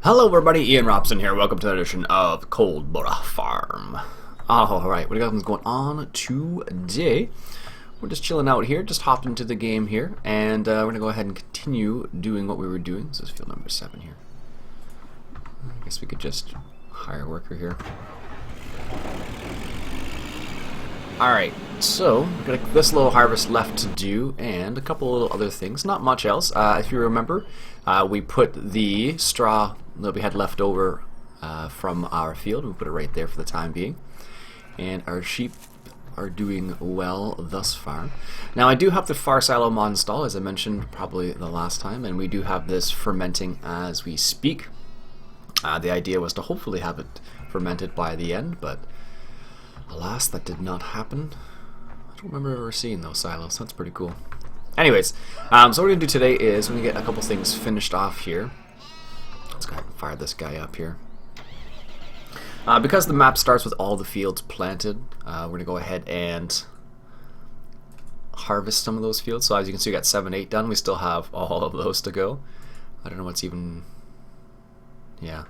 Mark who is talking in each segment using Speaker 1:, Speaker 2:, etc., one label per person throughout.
Speaker 1: Hello everybody, Iain Robson here. Welcome to another edition of Coldborough Farm. Alright, what do you got going on today? We're just chilling out here, just hopped into the game here, and we're going to go ahead and continue doing what we were doing. This is field number 7 here. I guess we could just hire a worker here. Alright, so we've got this little harvest left to do, and a couple little other things, not much else. If you remember, we put the straw that we had left over from our field, we put it right there for the time being, and our sheep are doing well thus far. Now I do have the far silo mod installed, as I mentioned probably the last time, and we do have this fermenting as we speak. The idea was to hopefully have it fermented by the end, but alas, that did not happen. I don't remember ever seeing those silos. That's pretty cool. Anyways, so what we're going to do today is we're going to get a couple things finished off here. Let's go ahead and fire this guy up here. Because the map starts with all the fields planted, we're going to go ahead and harvest some of those fields. So as you can see, we got 7, 8 done. We still have all of those to go. I don't know what's even... Yeah.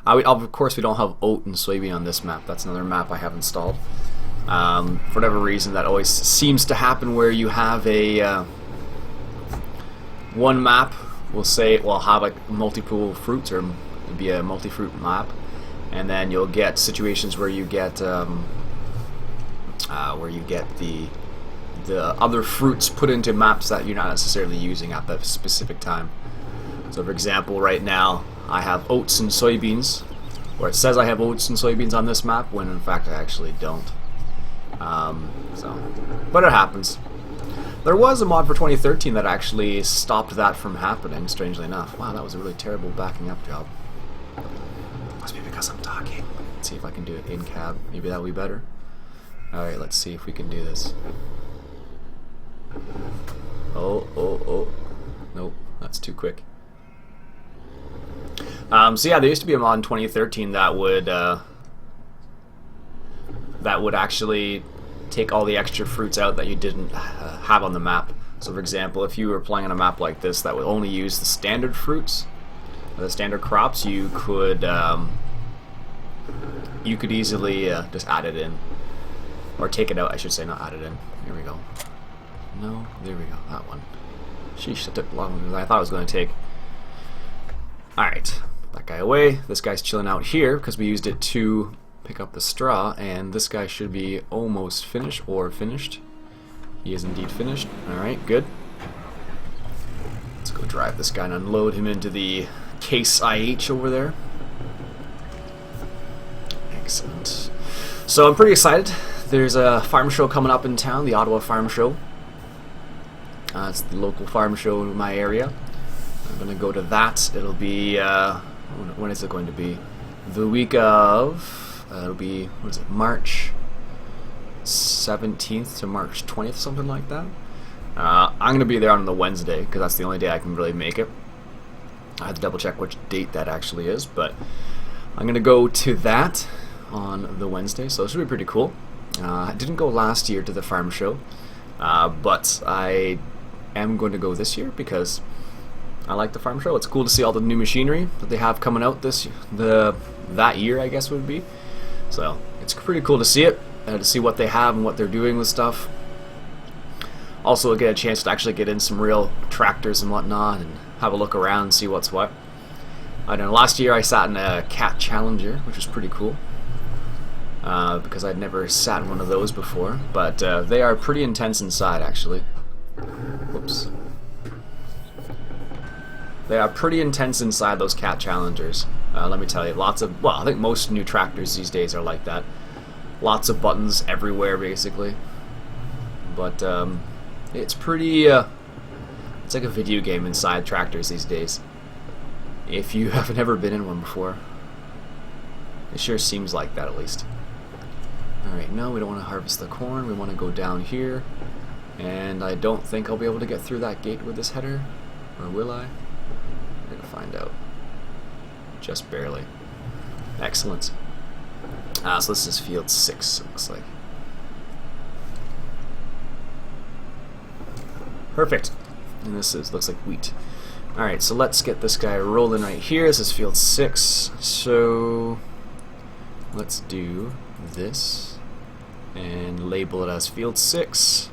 Speaker 1: Of course, we don't have oat and soybean on this map. That's another map I have installed. For whatever reason, that always seems to happen where you have a... one map will say, well, have like multiple fruits, or it'll be a multi-fruit map, and then you'll get situations where you get the other fruits put into maps that you're not necessarily using at that specific time. So for example, right now I have oats and soybeans, or it says I have oats and soybeans on this map when in fact I actually don't. But it happens. There was a mod for 2013 that actually stopped that from happening, strangely enough. Wow, that was a really terrible backing up job. Must be because I'm talking. Let's see if I can do it in cab. Maybe that'll be better. Alright, let's see if we can do this. Oh. Nope, that's too quick. So yeah, there used to be a mod in 2013 that would actually take all the extra fruits out that you didn't have on the map. So for example, if you were playing on a map like this that would only use the standard fruits, the standard crops, you could easily just add it in, or take it out, I should say, not add it in. Here we go. No, there we go, that one. Sheesh, that took longer than I thought it was going to take. Alright, that guy away. This guy's chilling out here because we used it to pick up the straw, and this guy should be almost finished, or finished. He is indeed finished. Alright, good. Let's go drive this guy and unload him into the Case IH over there. Excellent. So I'm pretty excited. There's a farm show coming up in town, the Ottawa Farm Show. It's the local farm show in my area. I'm going to go to that. It'll be, when is it going to be? The week of... it'll be, what is it, March 17th to March 20th, something like that. I'm going to be there on the Wednesday, because that's the only day I can really make it. I have to double check which date that actually is, but I'm going to go to that on the Wednesday, so it should be pretty cool. I didn't go last year to the farm show, but I am going to go this year because I like the farm show. It's cool to see all the new machinery that they have coming out that year, I guess would be. So it's pretty cool to see it, to see what they have and what they're doing with stuff. Also get a chance to actually get in some real tractors and whatnot and have a look around and see what's what. I know last year I sat in a Cat Challenger, which was pretty cool, because I'd never sat in one of those before, but they are pretty intense inside actually. Whoops. They are pretty intense inside, those Cat Challengers. Let me tell you, well, I think most new tractors these days are like that. Lots of buttons everywhere, basically. But it's pretty, it's like a video game inside tractors these days. If you haven't ever been in one before. It sure seems like that, at least. Alright, no, we don't want to harvest the corn. We want to go down here. And I don't think I'll be able to get through that gate with this header. Or will I? We're going to find out. Just barely. Excellent. So this is field 6, it looks like. Perfect. And this looks like wheat. Alright, so let's get this guy rolling right here. This is field 6. So let's do this and label it as field 6.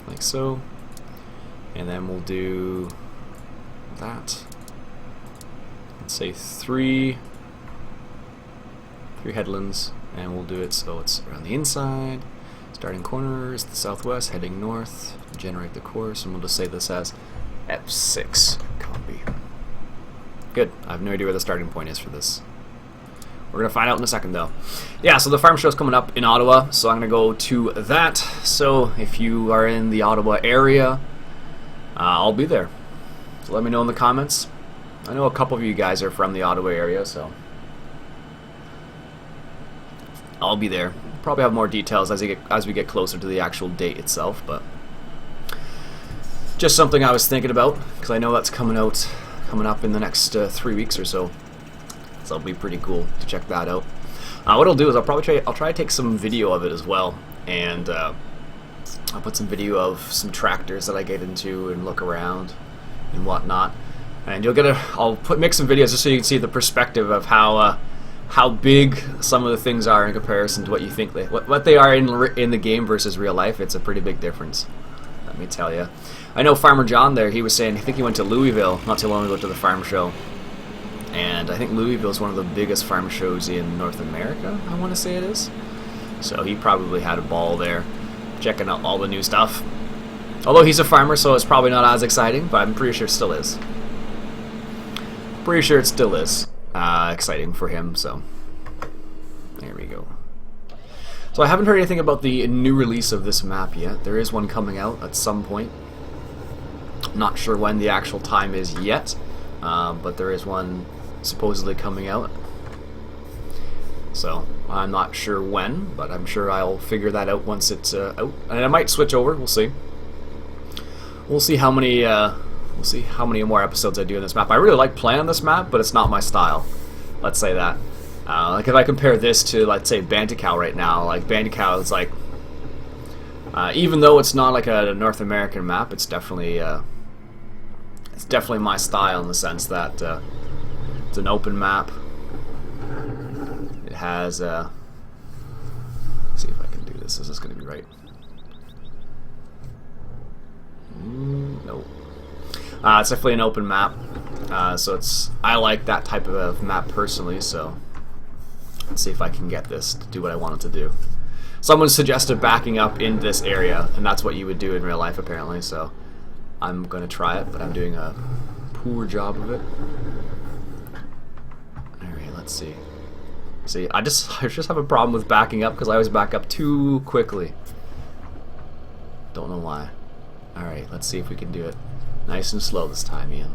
Speaker 1: Like so. And then we'll do that. Let's say three headlands, and we'll do it so it's around the inside. Starting corner is the southwest, heading north. Generate the course, and we'll just say this as F6 copy. Good. I have no idea where the starting point is for this. We're gonna find out in a second, though. Yeah, so the farm show's coming up in Ottawa, so I'm gonna go to that. So if you are in the Ottawa area, I'll be there. So let me know in the comments. I know a couple of you guys are from the Ottawa area, so I'll be there. Probably have more details as we get closer to the actual date itself, but just something I was thinking about because I know that's coming up in the next 3 weeks or so. So it'll be pretty cool to check that out. What I'll do is I'll try to take some video of it as well, and I'll put some video of some tractors that I get into and look around and whatnot. And you'll get I'll make some videos just so you can see the perspective of how big some of the things are in comparison to what you think what they are in the game versus real life. It's a pretty big difference, let me tell you. I know Farmer John there, he was saying, I think he went to Louisville not too long ago to the farm show, and I think Louisville is one of the biggest farm shows in North America, I want to say it is. So he probably had a ball there checking out all the new stuff. Although he's a farmer, so it's probably not as exciting, but I'm pretty sure it still is. Pretty sure it still is exciting for him, so there we go. So I haven't heard anything about the new release of this map yet. There is one coming out at some point. Not sure when the actual time is yet, but there is one supposedly coming out. So I'm not sure when, but I'm sure I'll figure that out once it's out. And I might switch over. We'll see. We'll see how many more episodes I do in this map. I really like playing this map, but it's not my style. Let's say that. Like if I compare this to, let's say, Bandicoot right now, like Bandicoot is like, even though it's not like a North American map, it's definitely my style in the sense that it's an open map. It has. Let's see if I can do this. Is this going to be right? No. It's definitely an open map, so I like that type of map personally. So let's see if I can get this to do what I want it to do. Someone suggested backing up in this area, and that's what you would do in real life apparently. So I'm gonna try it, but I'm doing a poor job of it. All right, let's see. See, I just have a problem with backing up because I always back up too quickly. Don't know why. All right, let's see if we can do it nice and slow this time, Iain.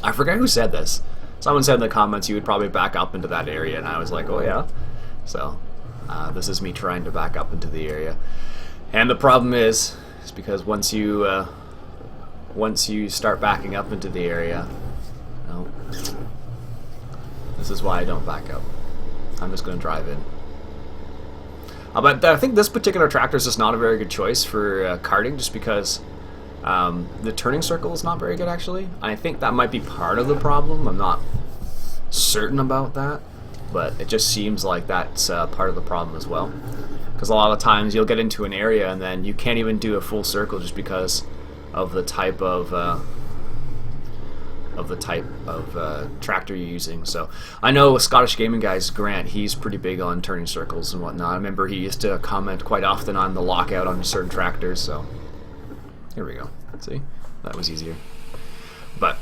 Speaker 1: I forget who said this. Someone said in the comments you would probably back up into that area, and I was like, oh yeah. So this is me trying to back up into the area, and the problem is because once you start backing up into the area, no, this is why I don't back up. I'm just going to drive in. But I think this particular tractor is just not a very good choice for karting, just because the turning circle is not very good actually. I think that might be part of the problem. I'm not certain about that, but it just seems like that's part of the problem as well. Because a lot of times you'll get into an area and then you can't even do a full circle just because of the type of tractor you're using. So I know Scottish Gaming Guys Grant, he's pretty big on turning circles and whatnot. I remember he used to comment quite often on the lockout on certain tractors. So here we go. See, that was easier. But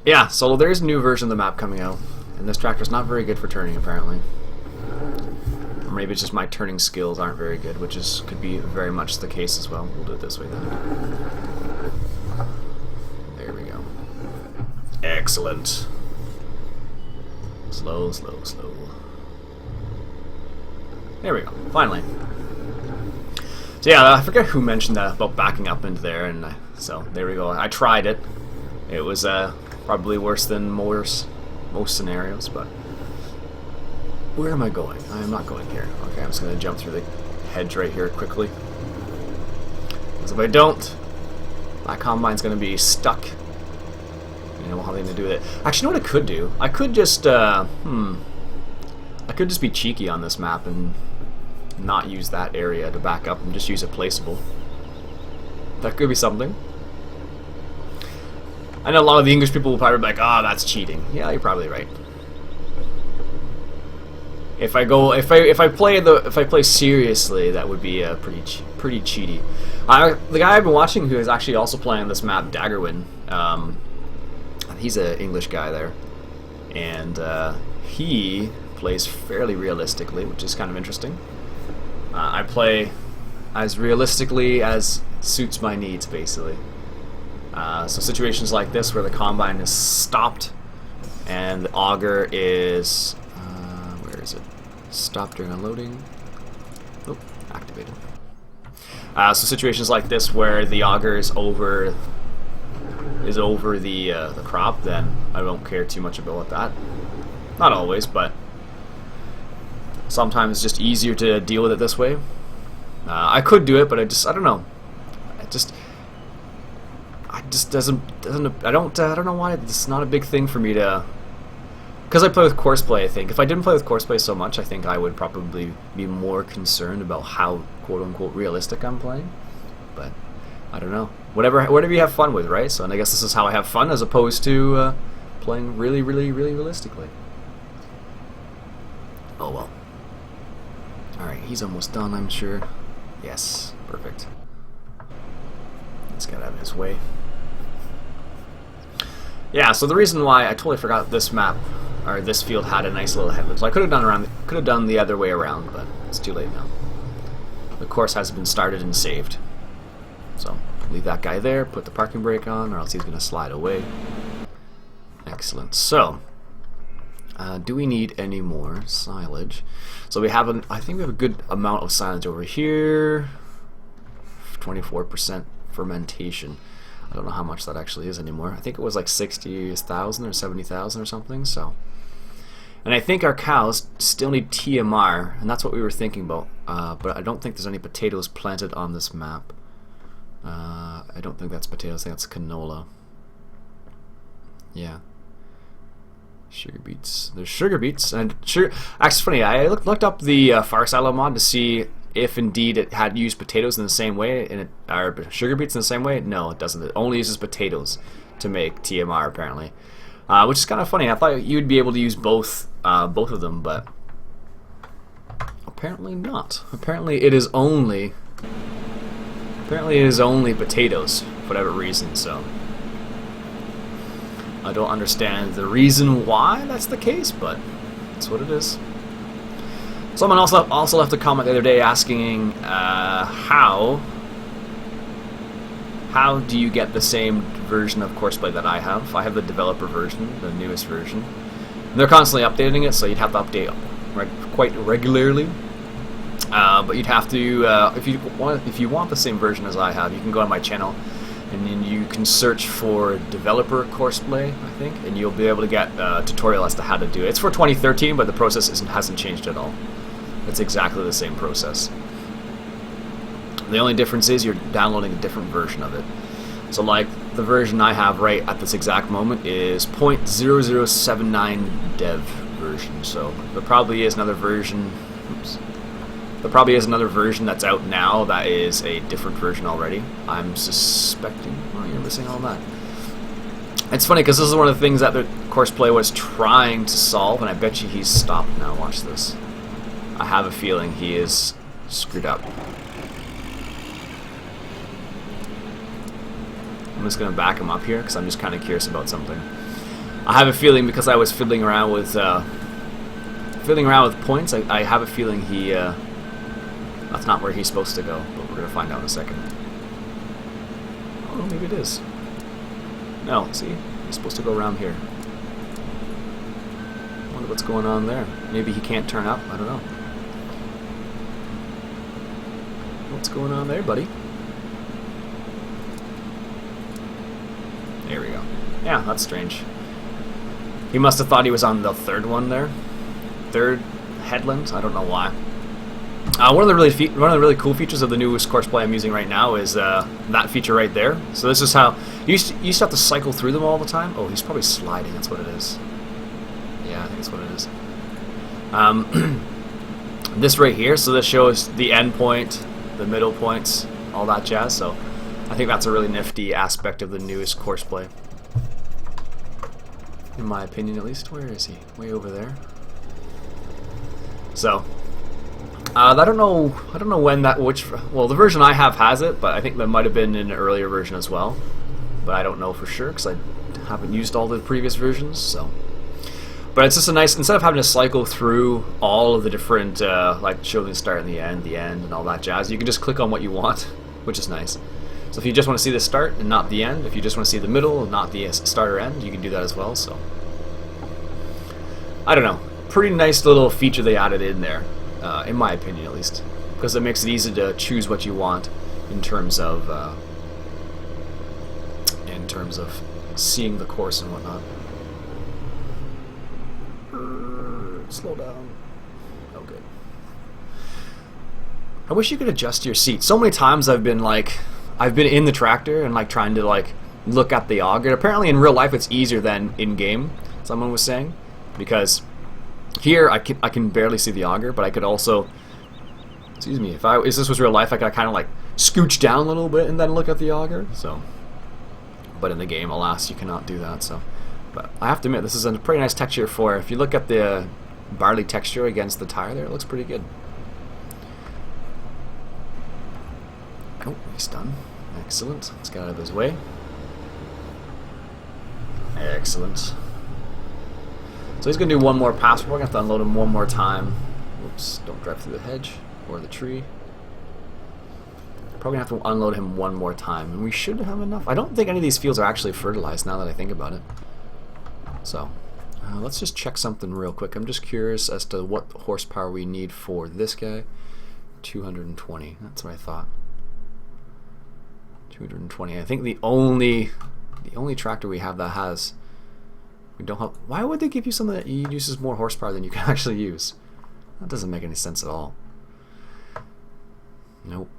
Speaker 1: yeah, so there's a new version of the map coming out, and this tractor's not very good for turning apparently. Or maybe it's just my turning skills aren't very good, which could be very much the case as well. We'll do it this way then. There we go. Excellent. Slow, slow, slow. There we go. Finally. So yeah, I forget who mentioned that about backing up into there, and so there we go. I tried it. It was probably worse than most scenarios, but where am I going? I am not going here. Okay, I'm just going to jump through the hedge right here quickly. Because if I don't, That combine's going to be stuck. You know, we'll have anything to do with it. Actually, you know what I could do? I could just, I could just be cheeky on this map and not use that area to back up and just use a placeable. That could be something. I know a lot of the English people will probably be like, "Ah, that's cheating." Yeah, you're probably right. If I play seriously, that would be pretty cheaty. The guy I've been watching who is actually also playing this map, Daggerwin. He's an English guy there, and he plays fairly realistically, which is kind of interesting. I play as realistically as suits my needs, basically. So situations like this where the combine is stopped and the auger is where is it? Stopped during unloading. Oh, activated. So situations like this where the auger is over the crop, then I don't care too much about that. Not always, but sometimes it's just easier to deal with it this way. I could do it, but I don't know. I don't know why it's not a big thing for me to. Because I play with courseplay, I think. If I didn't play with courseplay so much, I think I would probably be more concerned about how quote-unquote realistic I'm playing. But I don't know. Whatever you have fun with, right? So, and I guess this is how I have fun, as opposed to playing really realistically. Oh well. Alright, he's almost done, I'm sure. Yes, perfect. Let's get out of his way. Yeah, so the reason why I totally forgot this map, or this field, had a nice little headland. So I could have done the other way around, but it's too late now. The course has been started and saved. So leave that guy there, put the parking brake on, or else he's going to slide away. Excellent. So, do we need any more silage? So we have I think we have a good amount of silage over here. 24% fermentation. I don't know how much that actually is anymore. I think it was like 60,000 or 70,000 or something. So, and I think our cows still need TMR, and that's what we were thinking about. But I don't think there's any potatoes planted on this map. I don't think that's potatoes. I think that's canola. Yeah. Sugar beets. There's sugar beets and sugar. Actually, it's funny. I looked up the Far Silo mod to see if indeed it had used potatoes in the same way, and or sugar beets in the same way. No, it doesn't. It only uses potatoes to make TMR, apparently, which is kind of funny. I thought you'd be able to use both of them, but apparently not. Apparently it is only potatoes for whatever reason. So I don't understand the reason why that's the case, but that's what it is. Someone also left a comment the other day asking how do you get the same version of courseplay that I have? I have the developer version, the newest version. And they're constantly updating it, so you'd have to update quite regularly. But you'd have to if you want the same version as I have, you can go on my channel and then you can search for developer courseplay, I think, and you'll be able to get a tutorial as to how to do it. It's for 2013, but the process hasn't changed at all. It's exactly the same process. The only difference is you're downloading a different version of it. So like the version I have right at this exact moment is 0.0079 dev version. So there probably is another version. Oops. There probably is another version that's out now that is a different version already. I'm suspecting. Oh, you're missing all that. It's funny because this is one of the things that the courseplay was trying to solve, and I bet you he's stopped now. Watch this. I have a feeling he is screwed up. I'm just going to back him up here because I'm just kind of curious about something. I have a feeling because I was fiddling around with points. I have a feeling he that's not where he's supposed to go, but we're going to find out in a second. Oh, maybe it is. No, see, he's supposed to go around here. I wonder what's going on there. Maybe he can't turn up. I don't know. What's going on there, buddy? There we go. Yeah, that's strange. He must have thought he was on the third one there. Third headland? I don't know why. One of the really cool features of the newest courseplay I'm using right now is that feature right there. So this is how you used to have to cycle through them all the time. Oh, he's probably sliding. That's what it is. Yeah, I think that's what it is. This right here. So this shows the end point, the middle points, all that jazz. So I think that's a really nifty aspect of the newest courseplay, in my opinion, at least. Where is he? Way over there. So. I don't know when well, the version I have has it, but I think there might have been an earlier version as well. But I don't know for sure because I haven't used all the previous versions. So, but it's just a nice, instead of having to cycle through all of the different like show the start and the end, and all that jazz, you can just click on what you want, which is nice. So if you just want to see the start and not the end, if you just want to see the middle and not the start or end, you can do that as well. So, I don't know, pretty nice little feature they added in there. In my opinion, at least, because it makes it easy to choose what you want in terms of seeing the course and whatnot. Slow down. Okay. I wish you could adjust your seat. So many times I've been in the tractor and like trying to like look at the auger. Apparently, in real life, it's easier than in game. Someone was saying, because here I can barely see the auger, but I could also, excuse me, if this was real life, I could kind of like scooch down a little bit and then look at the auger. So, but in the game, alas, you cannot do that. So, but I have to admit, this is a pretty nice texture for, if you look at the barley texture against the tire there, it looks pretty good. Oh, he's done. Excellent. Let's get out of his way. Excellent. So he's going to do one more pass. We're going to have to unload him one more time. Whoops, don't drive through the hedge or the tree. Probably going to have to unload him one more time. And we should have enough. I don't think any of these fields are actually fertilized now that I think about it. So, let's just check something real quick. I'm just curious as to what horsepower we need for this guy. 220. That's what I thought. 220. I think the only tractor we have that has... We don't have. Why would they give you something that uses more horsepower than you can actually use? That doesn't make any sense at all. Nope,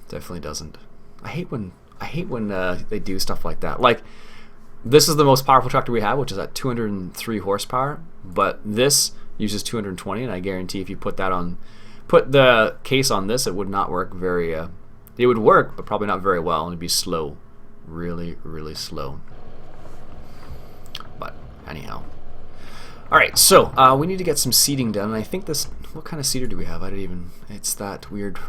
Speaker 1: definitely doesn't. I hate when they do stuff like that. Like, this is the most powerful tractor we have, which is at 203 horsepower. But this uses 220, and I guarantee if you put the case on this, it would not work very. It would work, but probably not very well, and it'd be slow, really, really slow. Anyhow. Alright, so we need to get some seating done, and I think this... What kind of seater do we have? I don't even... It's that weird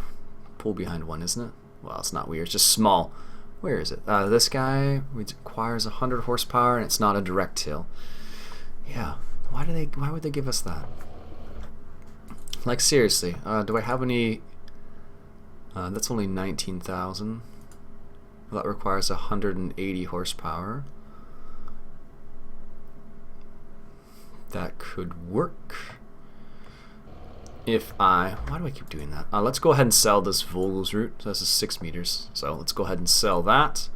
Speaker 1: pull behind one, isn't it? Well, it's not weird, it's just small. Where is it? This guy requires 100 horsepower, and it's not a direct till. Yeah, why would they give us that? Like, seriously, do I have any... that's only 19,000. That requires 180 horsepower. That could work if why do I keep doing that? Let's go ahead and sell this Vogel's route. So this is 6 meters. So let's go ahead and sell that.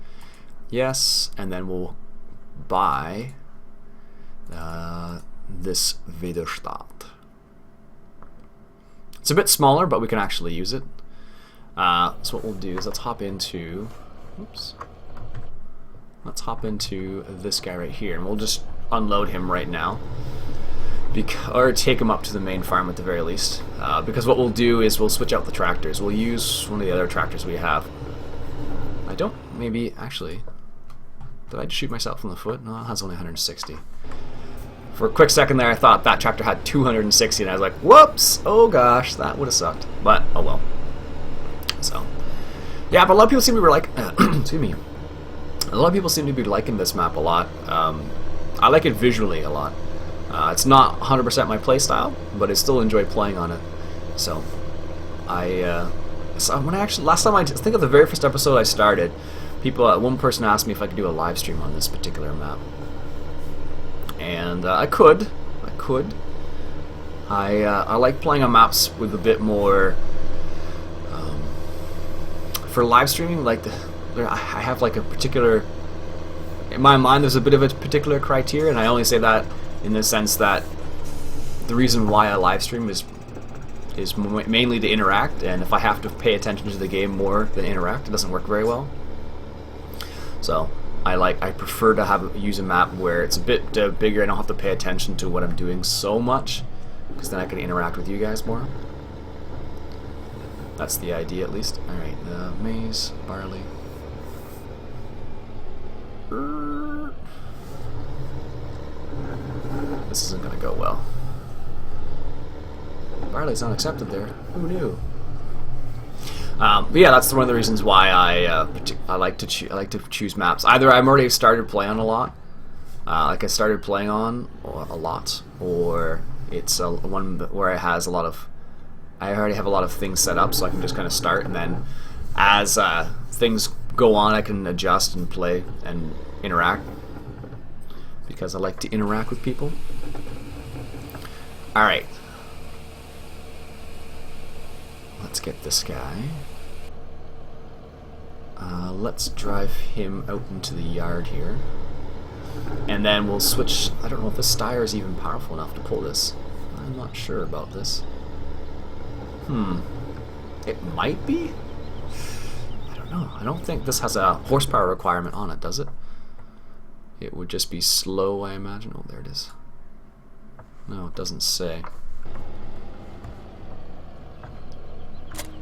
Speaker 1: Yes, and then we'll buy this Widerstadt. It's a bit smaller, but we can actually use it. So what we'll do is let's hop into this guy right here, and we'll just unload him right now. Or take him up to the main farm at the very least. Because what we'll do is we'll switch out the tractors. We'll use one of the other tractors we have. Actually, did I just shoot myself in the foot? No, it has only 160. For a quick second there, I thought that tractor had 260, and I was like, whoops! Oh gosh, that would have sucked. But, oh well. So, yeah, but a lot of people seem to be like, excuse me. A lot of people seem to be liking this map a lot. I like it visually a lot. It's not 100% my playstyle, but I still enjoy playing on it. So, last time I think of the very first episode I started, one person asked me if I could do a live stream on this particular map, and I could. I like playing on maps with a bit more. For live streaming, like I have like a particular. In my mind, there's a bit of a particular criteria, and I only say that in the sense that the reason why I live stream is is mainly to interact, and if I have to pay attention to the game more than interact, it doesn't work very well. So I prefer to use a map where it's a bit bigger. I don't have to pay attention to what I'm doing so much, because then I can interact with you guys more. That's the idea, at least. All right, the maize, barley. This isn't going to go well. Barley's not accepted there. Who knew? But yeah, that's one of the reasons why I like to choose maps. Either I'm already started playing on a lot, like I started playing on a lot, or it's one where it has I already have a lot of things set up, so I can just kind of start, and then as things go on, I can adjust and play and interact, because I like to interact with people. All right. Let's get this guy. Let's drive him out into the yard here. And then we'll switch. I don't know if the Steyr is even powerful enough to pull this. I'm not sure about this. It might be? I don't know. I don't think this has a horsepower requirement on it, does it? It would just be slow, I imagine. Oh, there it is. No, it doesn't say.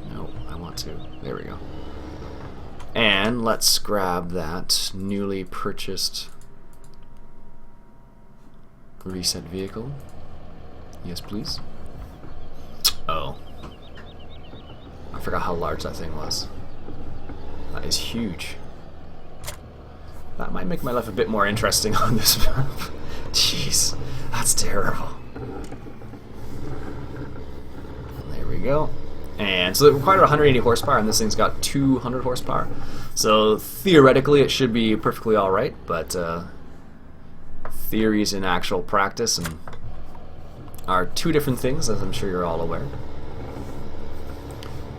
Speaker 1: No, I want to. There we go. And let's grab that newly purchased reset vehicle. Yes, please. Oh. I forgot how large that thing was. That is huge. That might make my life a bit more interesting on this map. Jeez, that's terrible. There we go. And so it required 180 horsepower, and this thing's got 200 horsepower. So theoretically, it should be perfectly all right, but theories and actual practice are two different things, as I'm sure you're all aware.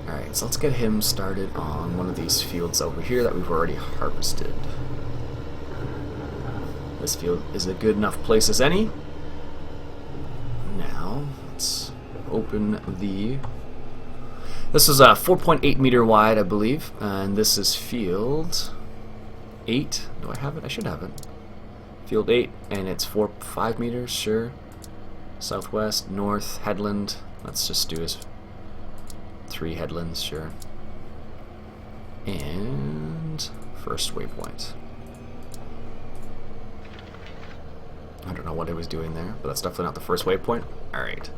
Speaker 1: Alright, so let's get him started on one of these fields over here that we've already harvested. This field is a good enough place as any. Now, let's open the... This is a 4.8 meter wide, I believe, and this is field 8. Do I have it? I should have it. Field 8, and it's 5 meters, sure. Southwest, north, headland. Let's just do his 3 headlands, sure. And first waypoint. I don't know what he was doing there, but that's definitely not the first waypoint. Alright.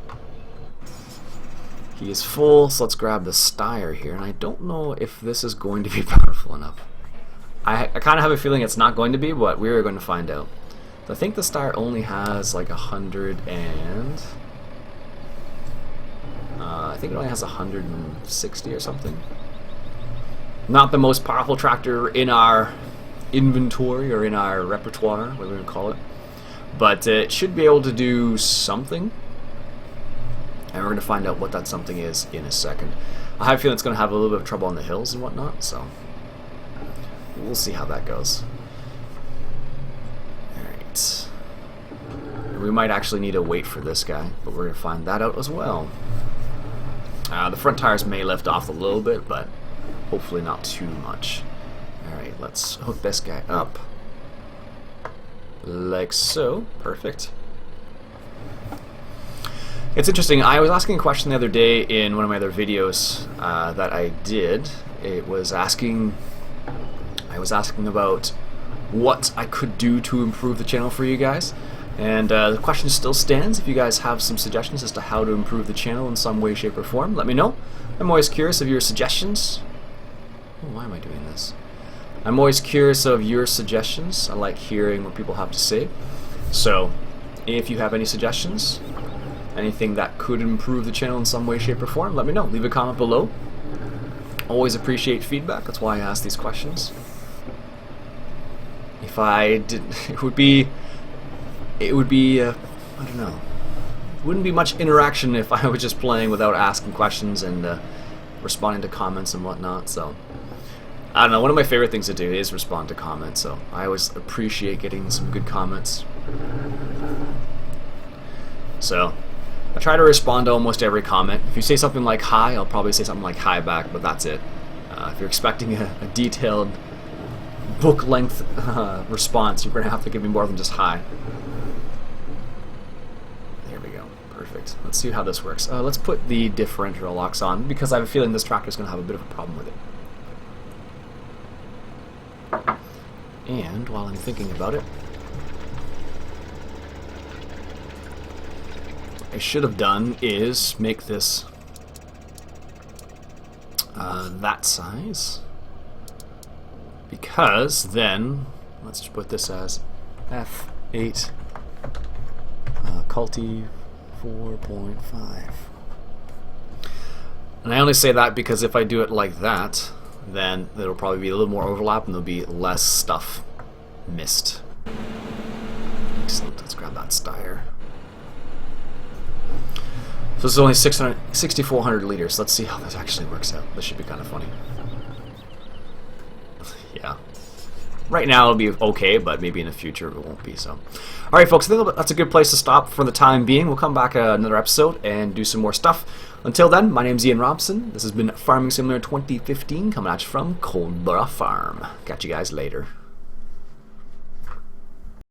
Speaker 1: He is full, so let's grab the Steyr here, and I don't know if this is going to be powerful enough. I kind of have a feeling it's not going to be, but we're going to find out. So I think the Steyr only has like 100 and... I think it only has 160 or something. Not the most powerful tractor in our inventory or in our repertoire, whatever we're going to call it. But it should be able to do something. And we're going to find out what that something is in a second. I have a feeling it's going to have a little bit of trouble on the hills and whatnot, so we'll see how that goes. Alright. We might actually need to wait for this guy, but we're going to find that out as well. The front tires may lift off a little bit, but hopefully not too much. Alright, let's hook this guy up. Like so. Perfect. It's interesting. I was asking a question the other day in one of my other videos that I did. It was asking... I was asking about what I could do to improve the channel for you guys. And the question still stands. If you guys have some suggestions as to how to improve the channel in some way, shape, or form, let me know. I'm always curious of your suggestions. Oh, why am I doing this? I'm always curious of your suggestions. I like hearing what people have to say. So, if you have any suggestions, anything that could improve the channel in some way, shape, or form, let me know. Leave a comment below. Always appreciate feedback. That's why I ask these questions. If I did, it would be, I don't know. It wouldn't be much interaction if I was just playing without asking questions and responding to comments and whatnot. So, I don't know. One of my favorite things to do is respond to comments. So, I always appreciate getting some good comments. So, I try to respond to almost every comment. If you say something like hi, I'll probably say something like hi back, but that's it. If you're expecting a detailed book-length response, you're going to have to give me more than just hi. There we go. Perfect. Let's see how this works. Let's put the differential locks on, because I have a feeling this tractor is going to have a bit of a problem with it. And while I'm thinking about it, what I should have done is make this that size, because then let's just put this as F8 Culti 4.5. And I only say that because if I do it like that, then there'll probably be a little more overlap and there'll be less stuff missed. Excellent. Let's grab that Steyr. So this is only 6,400 liters. Let's see how this actually works out. This should be kind of funny. Yeah. Right now it'll be okay, but maybe in the future it won't be. So, all right, folks. I think that's a good place to stop for the time being. We'll come back another episode and do some more stuff. Until then, my name's Iain Robson. This has been Farming Simulator 2015, coming at you from Coldborough Farm. Catch you guys later.